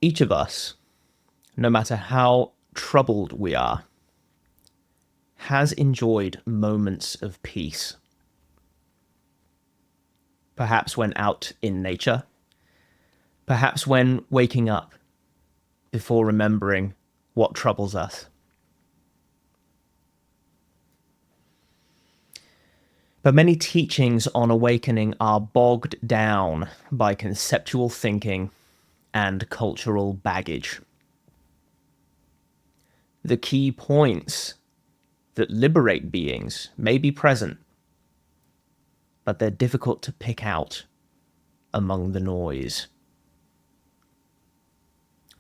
Each of us, no matter how troubled we are, has enjoyed moments of peace. Perhaps when out in nature, perhaps when waking up before remembering what troubles us. But many teachings on awakening are bogged down by conceptual thinking and cultural baggage. The key points that liberate beings may be present, but they're difficult to pick out among the noise.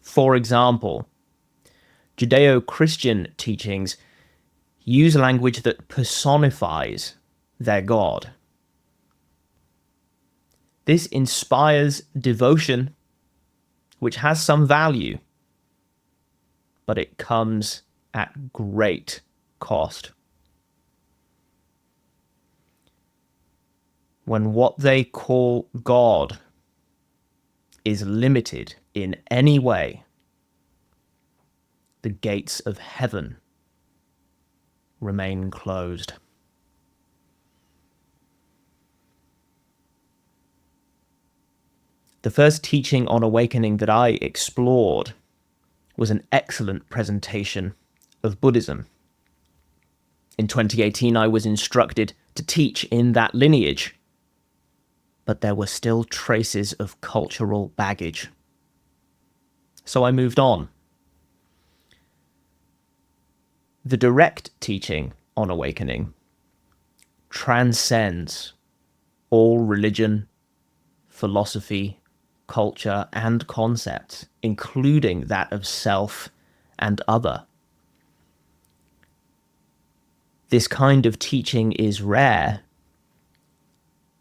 For example, Judeo-Christian teachings use language that personifies their God. This inspires devotion, which has some value, but it comes at great cost. When what they call God is limited in any way, the gates of heaven remain closed. The first teaching on awakening that I explored was an excellent presentation of Buddhism. In 2018, I was instructed to teach in that lineage, but there were still traces of cultural baggage. So I moved on. The direct teaching on awakening transcends all religion, philosophy, culture, and concepts, including that of self and other. This kind of teaching is rare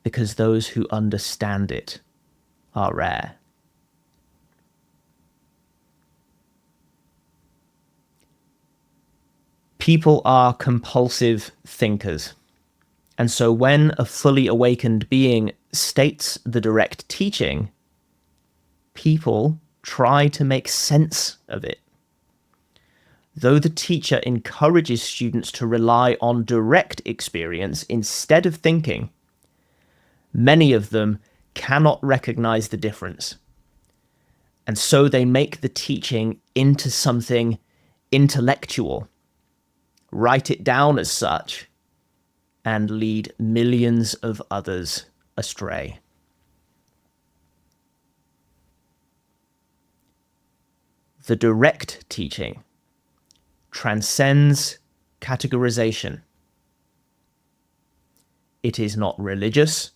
because those who understand it are rare. People are compulsive thinkers, and so when a fully awakened being states the direct teaching, people try to make sense of it. Though the teacher encourages students to rely on direct experience instead of thinking, many of them cannot recognize the difference. And so they make the teaching into something intellectual, write it down as such, and lead millions of others astray. The direct teaching transcends categorization. It is not religious,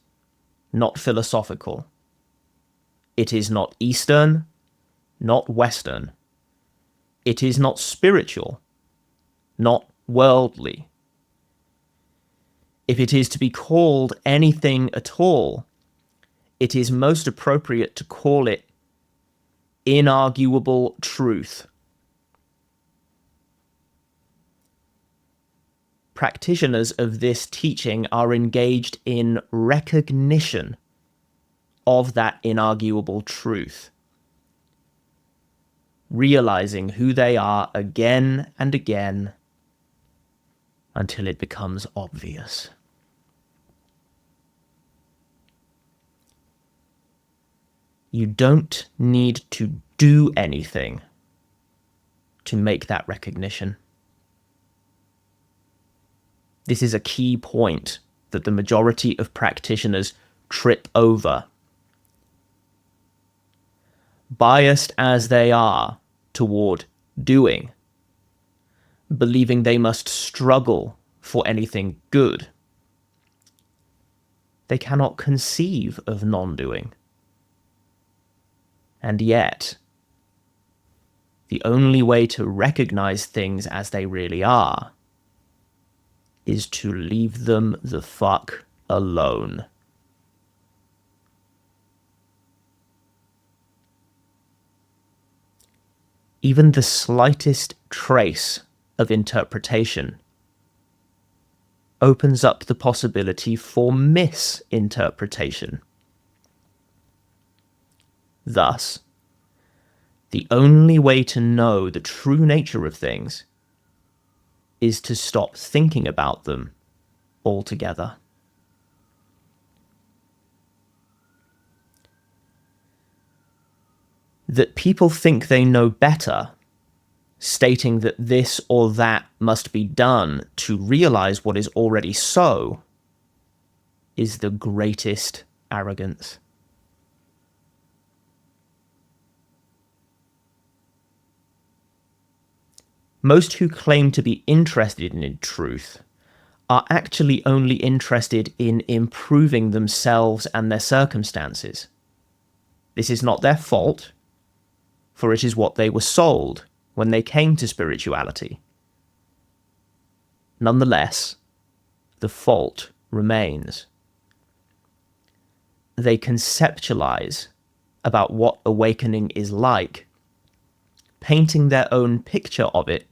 not philosophical. It is not Eastern, not Western. It is not spiritual, not worldly. If it is to be called anything at all, it is most appropriate to call it inarguable truth. Practitioners of this teaching are engaged in recognition of that inarguable truth, realizing who they are again and again until it becomes obvious. You don't need to do anything to make that recognition. This is a key point that the majority of practitioners trip over. Biased as they are toward doing, believing they must struggle for anything good, they cannot conceive of non-doing. And yet, the only way to recognize things as they really are is to leave them the fuck alone. Even the slightest trace of interpretation opens up the possibility for misinterpretation. Thus, The only way to know the true nature of things is to stop thinking about them altogether. That people think they know better, stating that this or that must be done to realize what is already so, is the greatest arrogance. Most who claim to be interested in truth are actually only interested in improving themselves and their circumstances. This is not their fault, for it is what they were sold when they came to spirituality. Nonetheless, the fault remains. They conceptualize about what awakening is like, painting their own picture of it,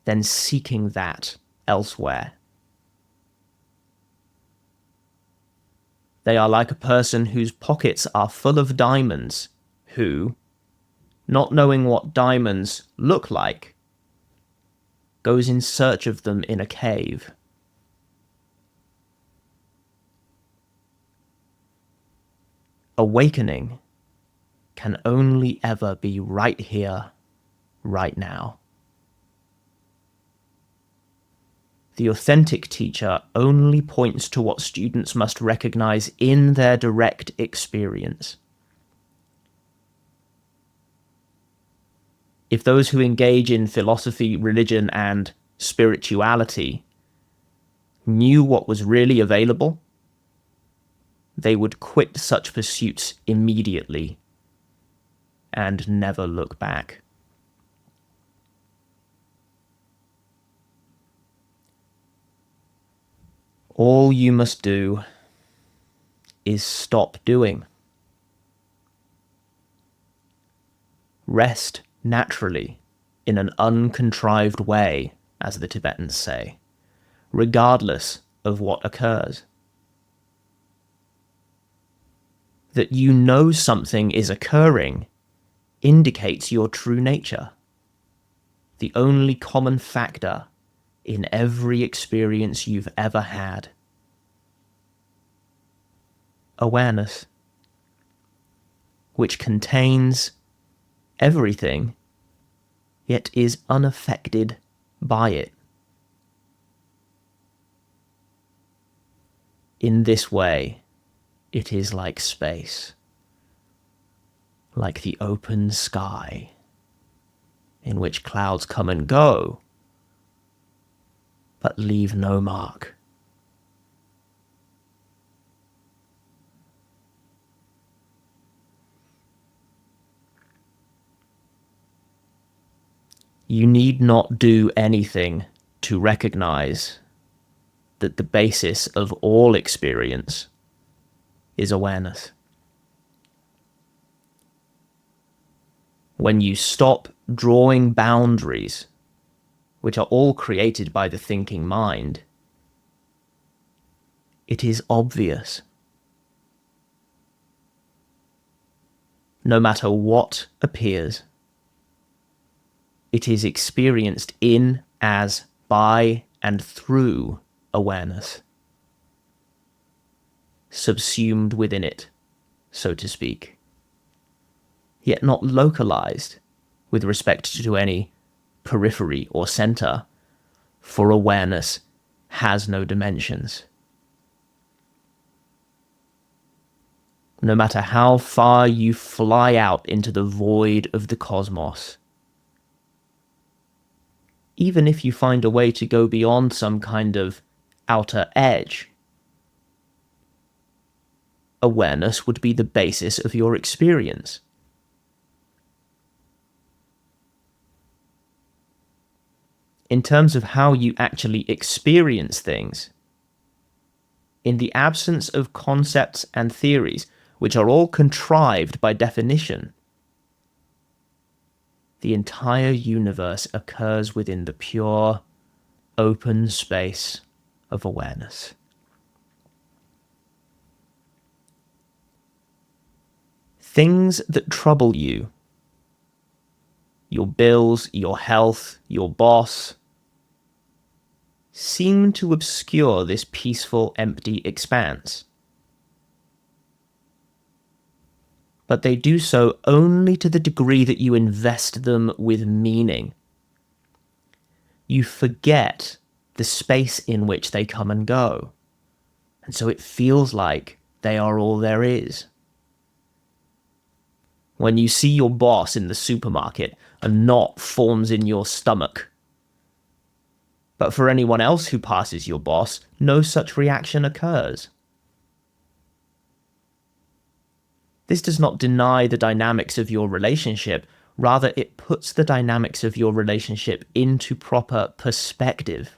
then seeking that elsewhere. They are like a person whose pockets are full of diamonds, who, not knowing what diamonds look like, goes in search of them in a cave. Awakening can only ever be right here, right now. The authentic teacher only points to what students must recognize in their direct experience. If those who engage in philosophy, religion, and spirituality knew what was really available, they would quit such pursuits immediately and never look back. All you must do is stop doing. Rest naturally in an uncontrived way, as the Tibetans say, regardless of what occurs. That you know something is occurring indicates your true nature, the only common factor in every experience you've ever had. Awareness, which contains everything, yet is unaffected by it. In this way, it is like space, like the open sky, in which clouds come and go, but leave no mark. You need not do anything to recognize that the basis of all experience is awareness. When you stop drawing boundaries, which are all created by the thinking mind, it is obvious. No matter what appears, it is experienced in, as, by, and through awareness, subsumed within it, so to speak, yet not localized with respect to any periphery or center, for awareness has no dimensions. No matter how far you fly out into the void of the cosmos, even if you find a way to go beyond some kind of outer edge, awareness would be the basis of your experience. In terms of how you actually experience things, in the absence of concepts and theories, which are all contrived by definition, the entire universe occurs within the pure, open space of awareness. Things that trouble you your bills, your health, your boss, seem to obscure this peaceful, empty expanse. But they do so only to the degree that you invest them with meaning. You forget the space in which they come and go, and so it feels like they are all there is. When you see your boss in the supermarket, a knot forms in your stomach. But for anyone else who passes your boss, no such reaction occurs. This does not deny the dynamics of your relationship, rather it puts the dynamics of your relationship into proper perspective.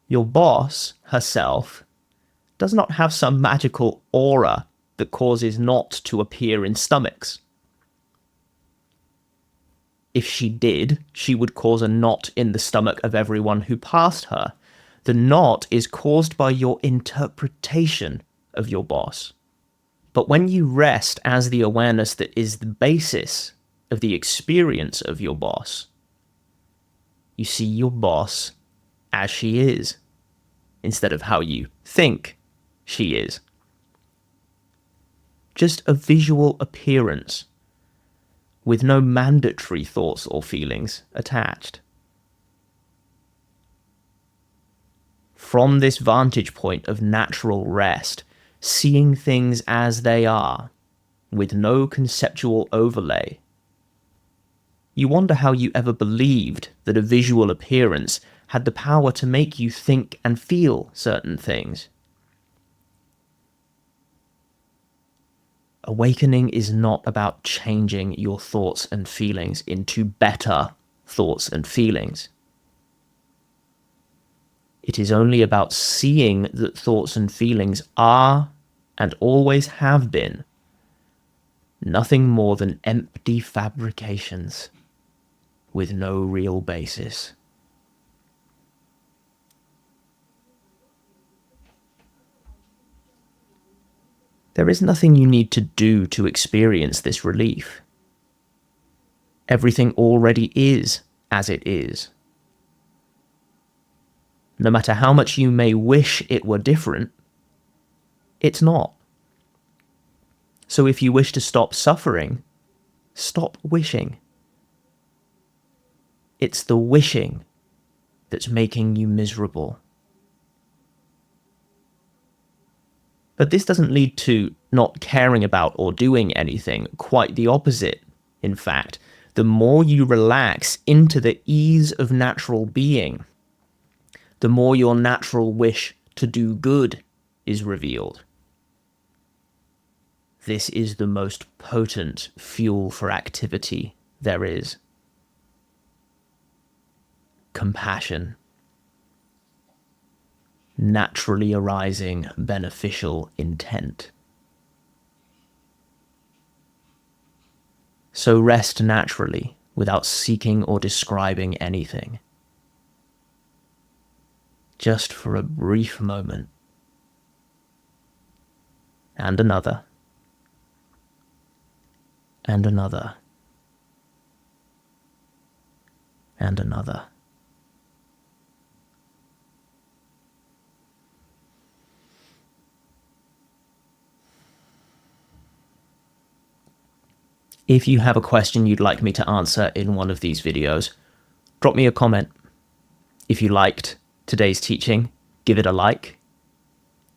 Your boss herself does not have some magical aura that causes knots to appear in stomachs. If she did, she would cause a knot in the stomach of everyone who passed her. The knot is caused by your interpretation of your boss. But when you rest as the awareness that is the basis of the experience of your boss, you see your boss as she is, instead of how you think she is. Just a visual appearance, with no mandatory thoughts or feelings attached. From this vantage point of natural rest, seeing things as they are, with no conceptual overlay, you wonder how you ever believed that a visual appearance had the power to make you think and feel certain things. Awakening is not about changing your thoughts and feelings into better thoughts and feelings. It is only about seeing that thoughts and feelings are, and always have been, nothing more than empty fabrications with no real basis. There is nothing you need to do to experience this relief. Everything already is as it is. No matter how much you may wish it were different, it's not. So if you wish to stop suffering, stop wishing. It's the wishing that's making you miserable. But this doesn't lead to not caring about or doing anything. Quite the opposite, in fact. The more you relax into the ease of natural being, the more your natural wish to do good is revealed. This is the most potent fuel for activity there is. Compassion. Naturally arising beneficial intent. So rest naturally without seeking or describing anything. Just for a brief moment. And another. And another. And another. If you have a question you'd like me to answer in one of these videos, drop me a comment. If you liked today's teaching, give it a like.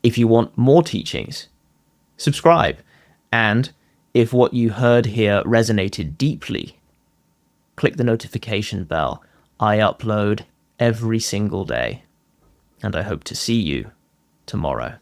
If you want more teachings, subscribe. And if what you heard here resonated deeply, click the notification bell. I upload every single day, and I hope to see you tomorrow.